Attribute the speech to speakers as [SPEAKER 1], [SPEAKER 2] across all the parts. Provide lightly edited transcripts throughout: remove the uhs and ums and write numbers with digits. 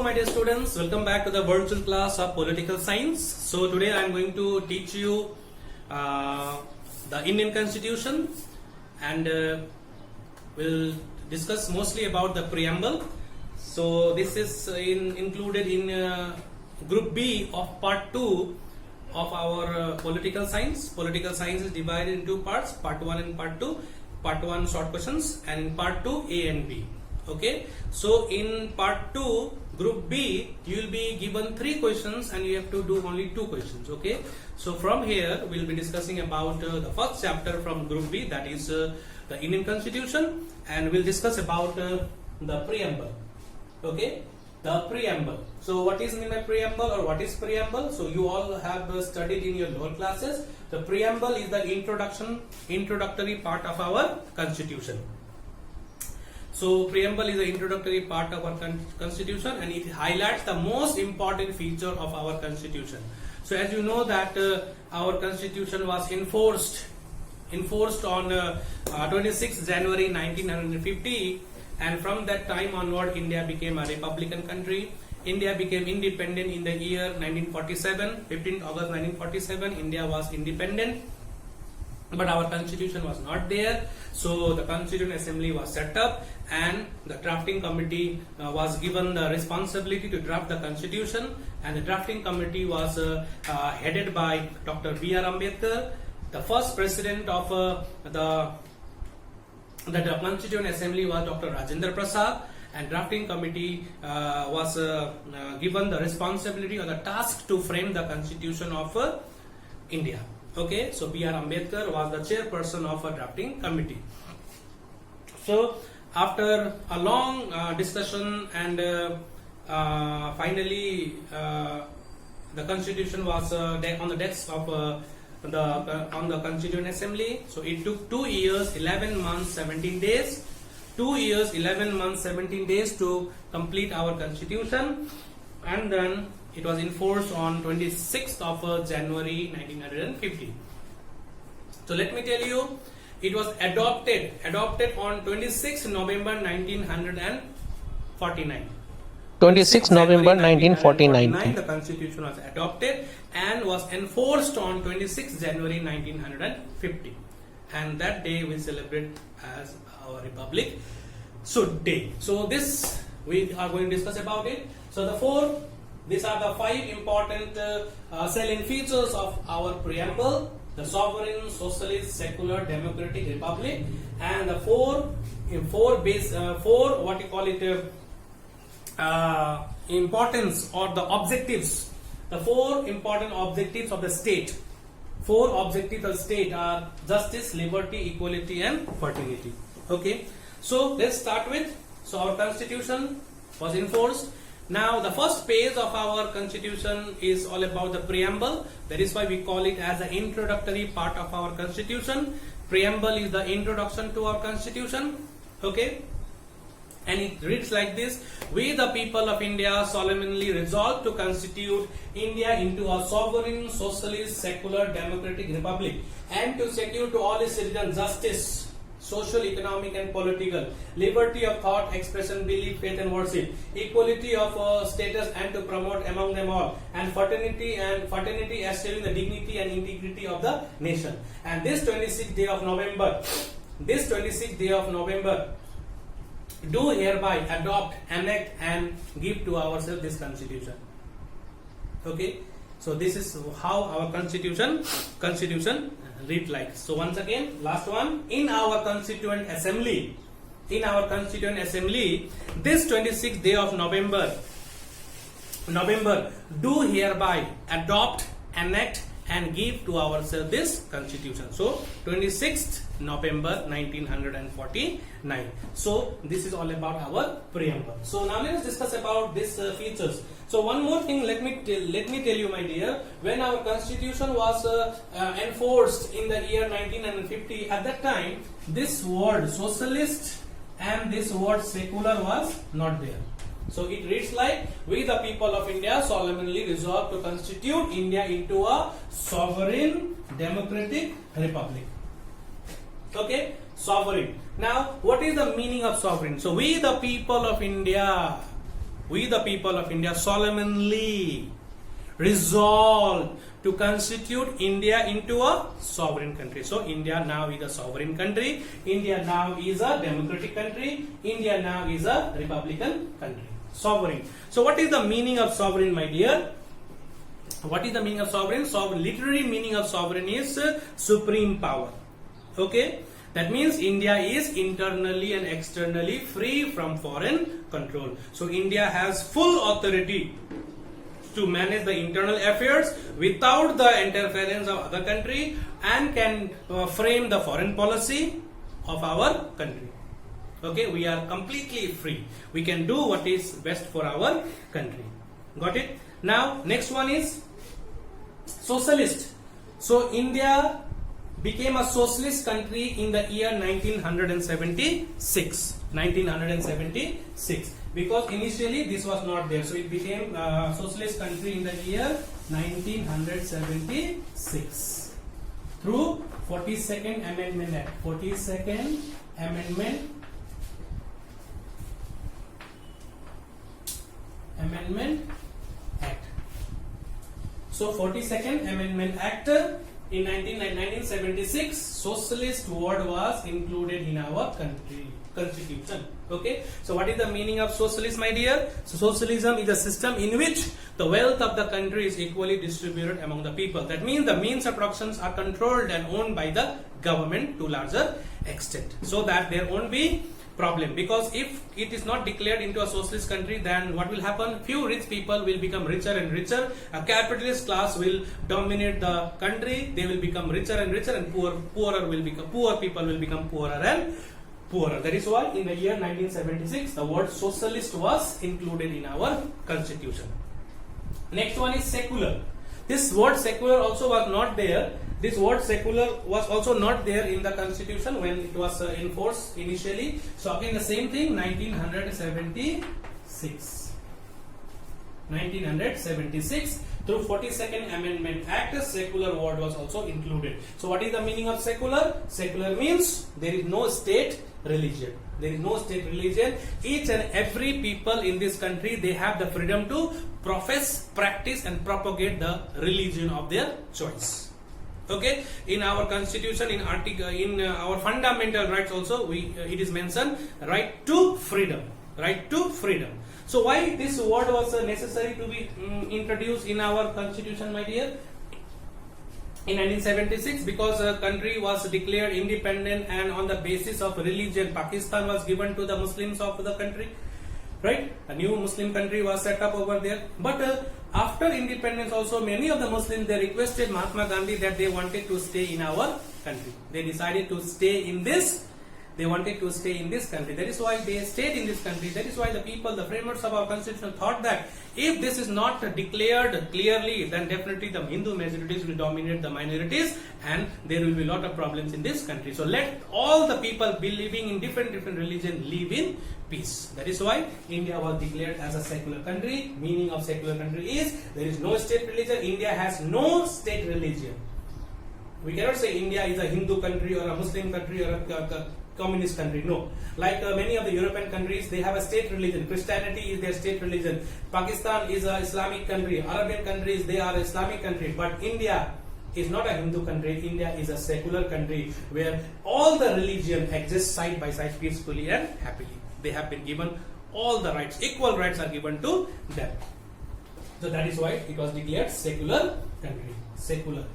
[SPEAKER 1] my dear students, welcome back to the virtual class of political science. So today I am going to teach you the Indian Constitution, and we'll discuss mostly about the preamble. So this is included in group B of part 2 of our political science. Political science is divided into parts, part 1 and part 2. Part 1 short questions, and in part 2 A and B. Okay, so in part 2 group B you will be given 3 questions and you have to do only 2 questions. Okay, so from here we will be discussing about the first chapter from group B, that is the Indian Constitution, and we'll discuss about the preamble. Okay, the preamble. So what is mean by preamble, or what is preamble? So you all have studied in your lower classes. The preamble is the introductory part of our constitution. So preamble is the introductory part of our constitution, and it highlights the most important feature of our constitution. So as you know that our constitution was enforced on 26 January 1950, and from that time onward India became a republican country. India became independent in the year 1947, 15th August 1947, India was independent. But our constitution was not there, so the Constituent Assembly was set up, and the drafting committee was given the responsibility to draft the constitution, and the drafting committee was headed by Dr. B.R. Ambedkar. The first president of the Constituent Assembly was Dr. Rajendra Prasad, and drafting committee was given the responsibility or the task to frame the constitution of India. Okay, so B.R. Ambedkar was the chairperson of a drafting committee. So after a long discussion, and finally the constitution was on the desk of the Constituent Assembly. So it took 2 years, 11 months, 17 days. 2 years, 11 months, 17 days to complete our constitution, and then it was enforced on 26th of January 1950. So let me tell you, it was adopted on 26th November 1949.
[SPEAKER 2] 26 November 1949.
[SPEAKER 1] The constitution was adopted and was enforced on 26 January 1950. And that day we celebrate as our Republic Day. So this we are going to discuss about it. So these are the 5 important salient features of our preamble: the sovereign, socialist, secular, democratic republic, and the four importance or the objectives. The 4 important objectives of the state. 4 objectives of the state are justice, liberty, equality, and fraternity. Okay, so let's start with. So our constitution was enforced. Now the first page of our constitution is all about the preamble. That is why we call it as the introductory part of our constitution. Preamble is the introduction to our constitution. Okay, and it reads like this: we the people of India solemnly resolve to constitute India into a sovereign, socialist, secular, democratic republic, and to secure to all its citizens justice, social, economic, and political, liberty of thought, expression, belief, faith, and worship, equality of status, and to promote among them all, and fraternity as saving the dignity and integrity of the nation. And this 26th day of November, do hereby adopt, enact, and give to ourselves this constitution. Okay, so this is how our constitution read like. So once again, last one, in our Constituent Assembly, this 26th day of November, do hereby adopt, enact, and give to ourselves this constitution. So 26th November 1949. So this is all about our preamble. So now let us discuss about these features. So one more thing, let me tell you, my dear, when our constitution was enforced in the year 1950, at that time this word socialist and this word secular was not there. So it reads like: we the people of India solemnly resolve to constitute India into a sovereign, democratic republic. Okay, sovereign. Now, what is the meaning of sovereign? So we the people of India we the people of India solemnly resolve to constitute India into a sovereign country. So India now is a sovereign country. India now is a democratic country. India now is a republican country. Sovereign. So what is the meaning of sovereign, my dear? What is the meaning of sovereign? Literary meaning of sovereign is supreme power. Okay? That means India is internally and externally free from foreign control. So India has full authority to manage the internal affairs without the interference of other country and can frame the foreign policy of our country. Okay, we are completely free. We can do what is best for our country. Got it? Now, next one is socialist. So India became a socialist country in the year 1976. 1976. Because initially this was not there. So it became a socialist country in the year 1976 through 42nd Amendment Act. 42nd Amendment Act. So 42nd Amendment Act in 1976, socialist word was included in our country constitution. Okay, so what is the meaning of socialism, my dear? So socialism is a system in which the wealth of the country is equally distributed among the people. That means the means of production are controlled and owned by the government to larger extent, so that there won't be problem. Because if it is not declared into a socialist country, then what will happen? Few rich people will become richer and richer. A capitalist class will dominate the country. They will become richer and richer, and poor people will become poorer and poorer. That is why in the year 1976 the word socialist was included in our constitution. Next one is secular. This word secular also was not there. This word secular was also not there in the constitution when it was in force initially. So again the same thing, 1976 through 42nd Amendment Act, secular word was also included. So what is the meaning of secular? Secular means there is no state religion. There is no state religion. Each and every people in this country, they have the freedom to profess, practice and propagate the religion of their choice. Okay, in our constitution, in our fundamental rights also, it is mentioned right to freedom. Right to freedom. So why this word was necessary to be introduced in our constitution, my dear? In 1976, because a country was declared independent and on the basis of religion, Pakistan was given to the Muslims of the country. Right? A new Muslim country was set up over there. But after independence also, many of the Muslims, they requested Mahatma Gandhi that they wanted to stay in our country. They decided to stay in this. They wanted to stay in this country. That is why they stayed in this country. That is why the people, the framers of our constitution thought that if this is not declared clearly, then definitely the Hindu majorities will dominate the minorities and there will be a lot of problems in this country. So let all the people believing in different religions live in peace. That is why India was declared as a secular country. Meaning of secular country is there is no state religion. India has no state religion. We cannot say India is a Hindu country or a Muslim country or a communist country. No. Like many of the European countries, they have a state religion. Christianity is their state religion. Pakistan is an Islamic country. Arabian countries, they are Islamic country. But India is not a Hindu country. India is a secular country where all the religion exists side by side peacefully and happily. They have been given all the rights. Equal rights are given to them. So that is why it was declared secular country. Secular.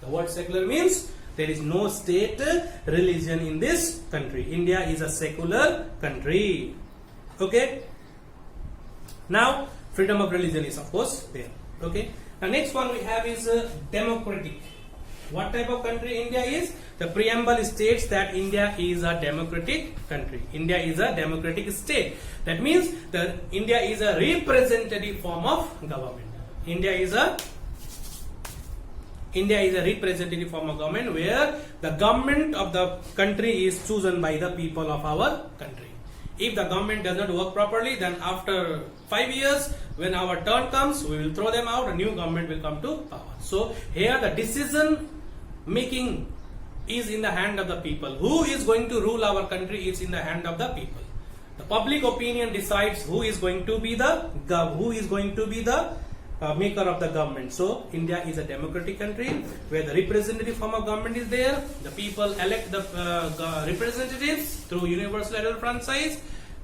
[SPEAKER 1] The word secular means there is no state religion in this country. India is a secular country. Okay. Now, freedom of religion is of course there. Okay. The next one we have is democratic. What type of country India is? The preamble states that India is a democratic country. India is a democratic state. That means that India is a representative form of government. India is a representative form of government where the government of the country is chosen by the people of our country. If the government does not work properly, then after 5 years, when our turn comes, we will throw them out, a new government will come to power. So here the decision making is in the hand of the people. Who is going to rule our country is in the hand of the people. The public opinion decides who is going to be the maker of the government. So India is a democratic country where the representative form of government is there. The people elect the representatives through universal adult franchise.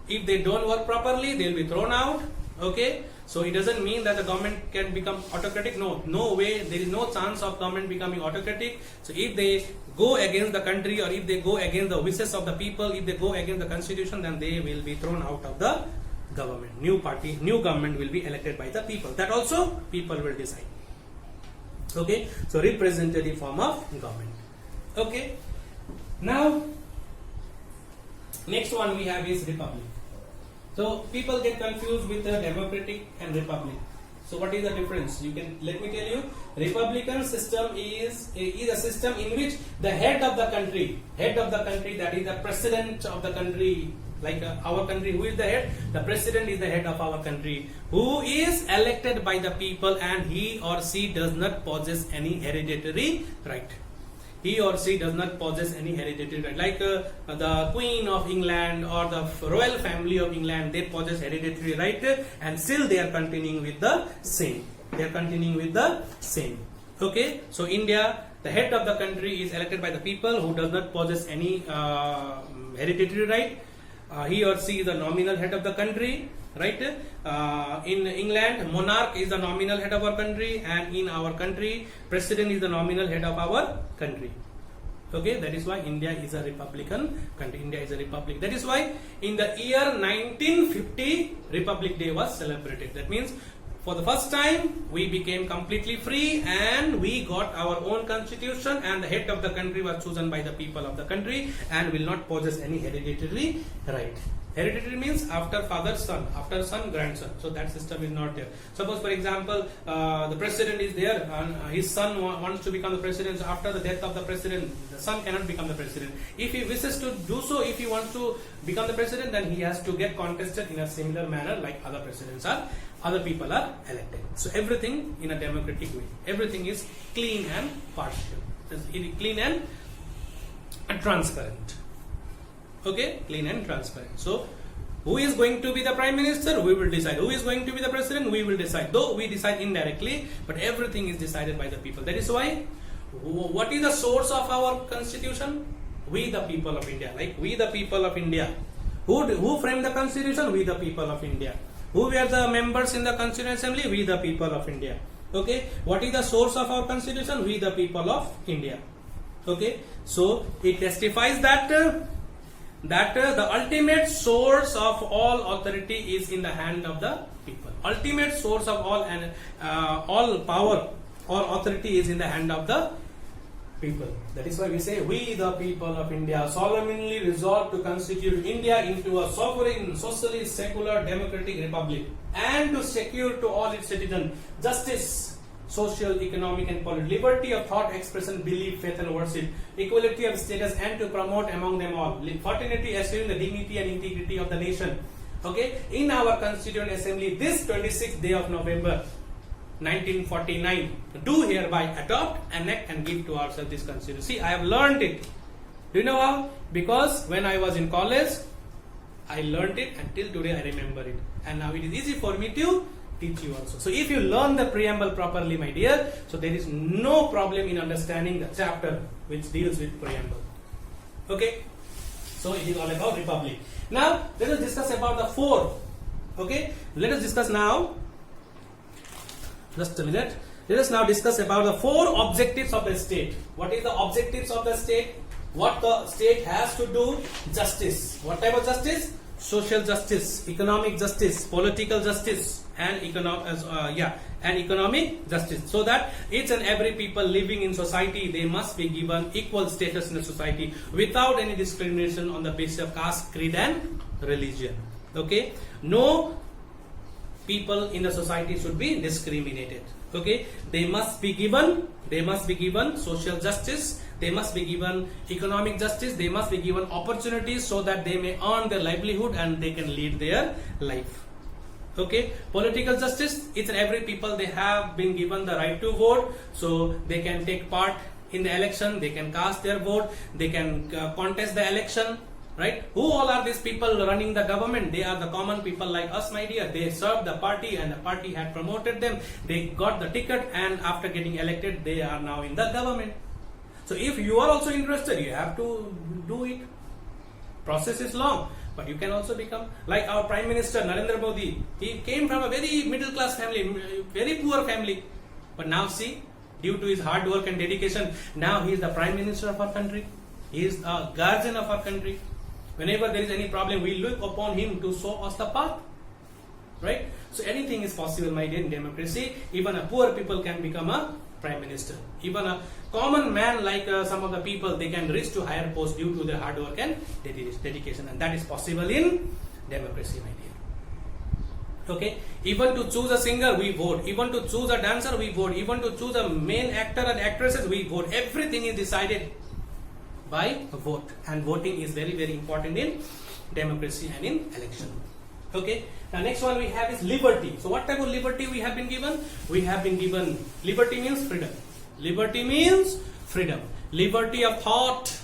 [SPEAKER 1] If they don't work properly, they will be thrown out. Okay, so it doesn't mean that the government can become autocratic. No way. There is no chance of government becoming autocratic. So if they go against the country, or if they go against the wishes of the people, if they go against the constitution, then they will be thrown out of the government. New government will be elected by the people. That also people will decide. Okay, so representative form of government. Okay, now next one we have is republic. So people get confused with the democratic and republic. So what is the difference? You can let me tell you. Republican system is a system in which the head of the country, that is the president of the country, like our country, who is the head? The president is the head of our country, who is elected by the people, and he or she does not possess any hereditary right. He or she does not possess any hereditary right. Like the Queen of England or the royal family of England, they possess hereditary right, and still they are continuing with the same. Okay, so India, the head of the country is elected by the people, who does not possess any hereditary right. He or she is the nominal head of the country, right? In England, monarch is the nominal head of our country, and in our country, president is the nominal head of our country. Okay, that is why India is a republican country. India is a republic. That is why in the year 1950, Republic Day was celebrated. That means for the first time we became completely free, and we got our own constitution, and the head of the country was chosen by the people of the country, and will not possess any hereditary right. Hereditary means after father son, after son grandson. So that system is not there. Suppose, for example, the president is there, and his son wants to become the president. So after the death of the president, the son cannot become the president. If he wishes to do so, if he wants to become the president, then he has to get contested in a similar manner like other presidents are. Other people are elected. So everything in a democratic way. Everything is clean and partial. Clean and transparent. Okay, clean and transparent. So who is going to be the prime minister? We will decide. Who is going to be the president? We will decide. Though we decide indirectly, but everything is decided by the people. That is why, what is the source of our constitution? We the people of India. Like we the people of India. Who framed the constitution? We the people of India. Who were the members in the Constituent Assembly? We the people of India. Okay. What is the source of our constitution? We the people of India. Okay. So it testifies that the ultimate source of all authority is in the hand of the people. Ultimate source of all power or authority is in the hand of the people. That is why we say, we the people of India solemnly resolve to constitute India into a sovereign, socialist, secular, democratic republic, and to secure to all its citizens justice, social, economic and political, liberty of thought, expression, belief, faith and worship, equality of status, and to promote among them all fraternity, assuring the dignity and integrity of the nation. Okay, in our Constituent Assembly, this 26th day of November 1949, do hereby adopt, enact and give to ourselves this constitution. See, I have learned it. Do you know how? Because when I was in college, I learned it, and till today I remember it, and now it is easy for me to teach you also. So if you learn the preamble properly, my dear, so there is no problem in understanding the chapter which deals with preamble. Okay, so it is all about republic. Now let us discuss about the four. Okay, let us discuss now. Just a minute. Let us now discuss about the four objectives of the state. What is the objectives of the state? What the state has to do? Justice. What type of justice? Social justice, economic justice, political justice, and economic justice. So that each and every people living in society, they must be given equal status in the society without any discrimination on the basis of caste, creed, and religion. Okay, no people in the society should be discriminated. Okay, they must be given social justice, they must be given economic justice, they must be given opportunities so that they may earn their livelihood and they can lead their life. Okay, political justice, each and every people, they have been given the right to vote, so they can take part in the election, they can cast their vote, they can contest the election, right? Who all are these people running the government? They are the common people like us, my dear. They served the party and the party had promoted them. They got the ticket and after getting elected, they are now in the government. So if you are also interested, you have to do it. Process is long, but you can also become like our Prime Minister Narendra Modi. He came from a very middle class family, very poor family. But now see, due to his hard work and dedication, now he is the Prime Minister of our country. He is a guardian of our country. Whenever there is any problem, we look upon him to show us the path. Right? So anything is possible, my dear, in democracy. Even a poor people can become a Prime Minister. Even a common man like some of the people, they can reach to higher posts due to their hard work and dedication. And that is possible in democracy, my dear. Okay? Even to choose a singer, we vote. Even to choose a dancer, we vote. Even to choose a main actor and actresses, we vote. Everything is decided by a vote. And voting is very, very important in democracy and in election. Okay? Now next one we have is liberty. So what type of liberty we have been given? We have been given, liberty means freedom. Liberty means freedom. Liberty of thought,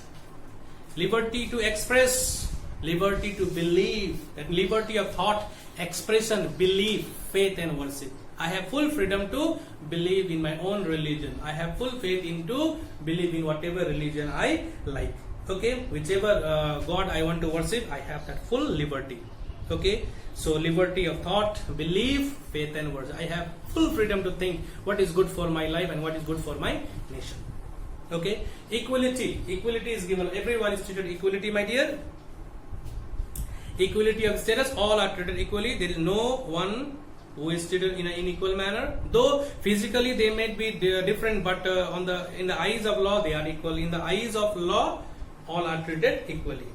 [SPEAKER 1] liberty to express, liberty to believe. That liberty of thought, expression, belief, faith and worship. I have full freedom to believe in my own religion. I have full faith into believe in whatever religion I like. Okay, whichever God I want to worship, I have that full liberty. Okay, so liberty of thought, belief, faith and words. I have full freedom to think what is good for my life and what is good for my nation. Okay, equality. Equality is given. Everyone is treated equality, my dear. Equality of status. All are treated equally. There is no one who is treated in an unequal manner. Though physically they may be different, but in the eyes of law they are equal. In the eyes of law, all are treated equally.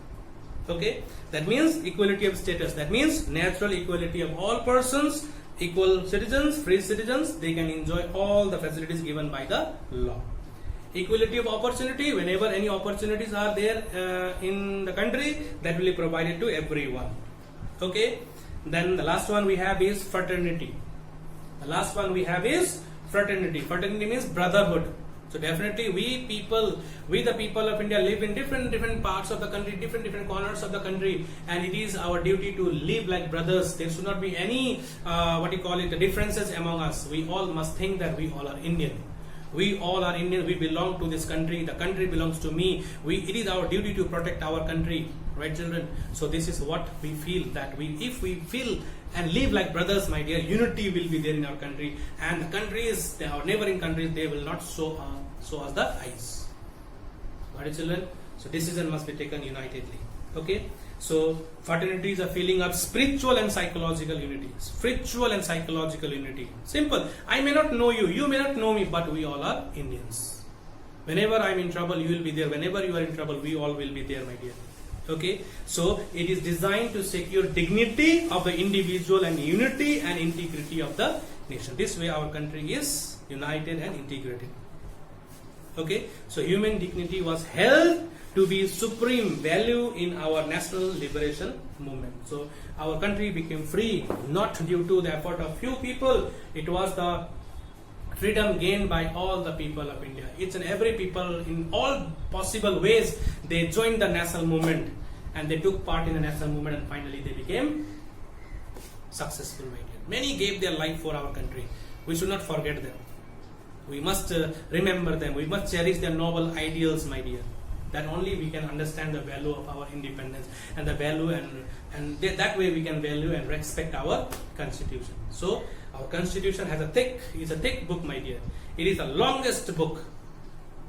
[SPEAKER 1] Okay, that means equality of status. That means natural equality of all persons, equal citizens, free citizens. They can enjoy all the facilities given by the law. Equality of opportunity. Whenever any opportunities are there in the country, that will be provided to everyone. Okay. Then the last one we have is fraternity. The last one we have is fraternity. Fraternity means brotherhood. So definitely we the people of India live in different parts of the country, different corners of the country, and it is our duty to live like brothers. There should not be any differences among us. We all must think that we all are Indian. We all are Indian. We belong to this country. The country belongs to me. It is our duty to protect our country, right, children? So this is what we feel, that if we feel and live like brothers, my dear, unity will be there in our country, and the countries, our neighboring countries, they will not show us the eyes. Got it, children? So decision must be taken unitedly. Okay. So fraternity is a feeling of spiritual and psychological unity. Spiritual and psychological unity. Simple. I may not know you, you may not know me, but we all are Indians. Whenever I am in trouble, you will be there. Whenever you are in trouble, we all will be there, my dear. Okay, so it is designed to secure dignity of the individual and unity and integrity of the nation. This way our country is united and integrated. Okay, so human dignity was held to be supreme value in our national liberation movement. So our country became free not due to the effort of few people. It was the freedom gained by all the people of India. Each and every people in all possible ways, they joined the national movement and they took part in the national movement, and finally they became successful, my dear. Many gave their life for our country. We should not forget them. We must remember them. We must cherish their noble ideals, my dear. That only we can understand the value of our independence and the value and that way we can value and respect our constitution. So our constitution is a thick book, my dear. It is the longest book,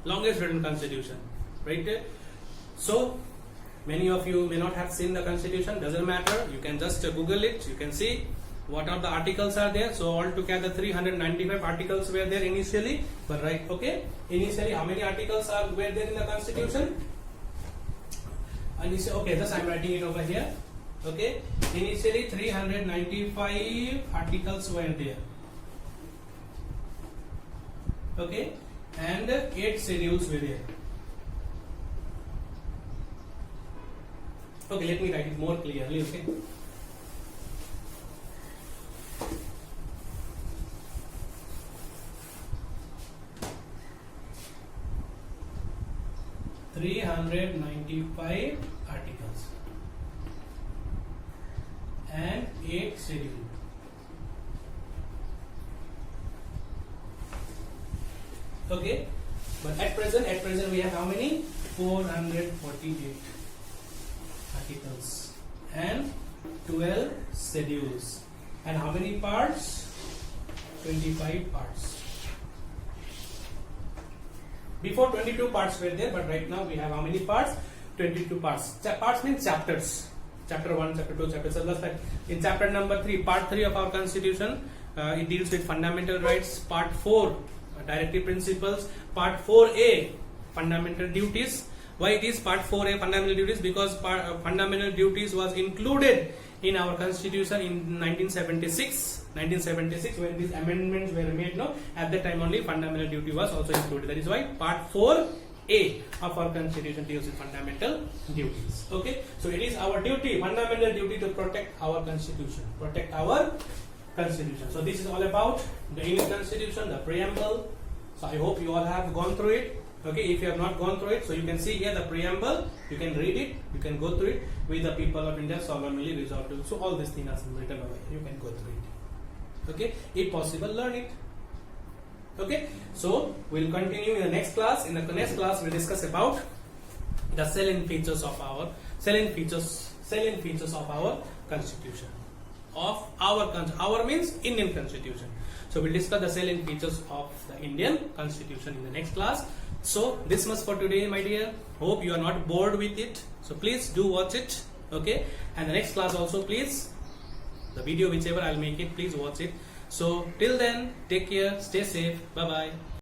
[SPEAKER 1] longest written constitution, right? So many of you may not have seen the constitution. Doesn't matter. You can just Google it. You can see what are the articles are there. So altogether 395 articles were there initially. But right, okay. Initially, how many articles were there in the constitution? Okay, just I'm writing it over here. Okay, initially 395 articles were there. Okay, and 8 schedules were there. Okay, let me write it more clearly. Okay. (395 articles). and 8 schedule. Okay, but at present we have how many? 448 articles and 12 schedules. And how many parts? 25 parts. Before 22 parts were there, but right now we have how many parts? 22 parts. Parts means chapters. Chapter 1, chapter 2, chapter 7. Like in chapter number 3, part 3 of our constitution, it deals with fundamental rights. Part 4, directive principles. Part 4a, fundamental duties. Why it is part 4a, fundamental duties? Because fundamental duties was included in our constitution in 1976 when these amendments were made. No, at that time only fundamental duty was also included. That is why part 4a of our constitution deals with fundamental duties. Okay, so it is our duty, fundamental duty, to protect our constitution, so this is all about the Indian constitution, the preamble. So I hope you all have gone through it. Okay, if you have not gone through it, so you can see here the preamble, you can read it, you can go through it. With the people of India solemnly resolved to. So all these things are written away. You can go through it. Okay, if possible, learn it. Okay, so we'll continue in the next class. In the next class, we'll discuss about the salient features of our constitution. Our means Indian constitution. So we'll discuss the salient features of the Indian constitution in the next class. So this much for today, my dear. Hope you are not bored with it. So please do watch it. Okay, and the next class also, please, the video whichever I'll make it, please watch it. So till then, take care, stay safe, bye bye.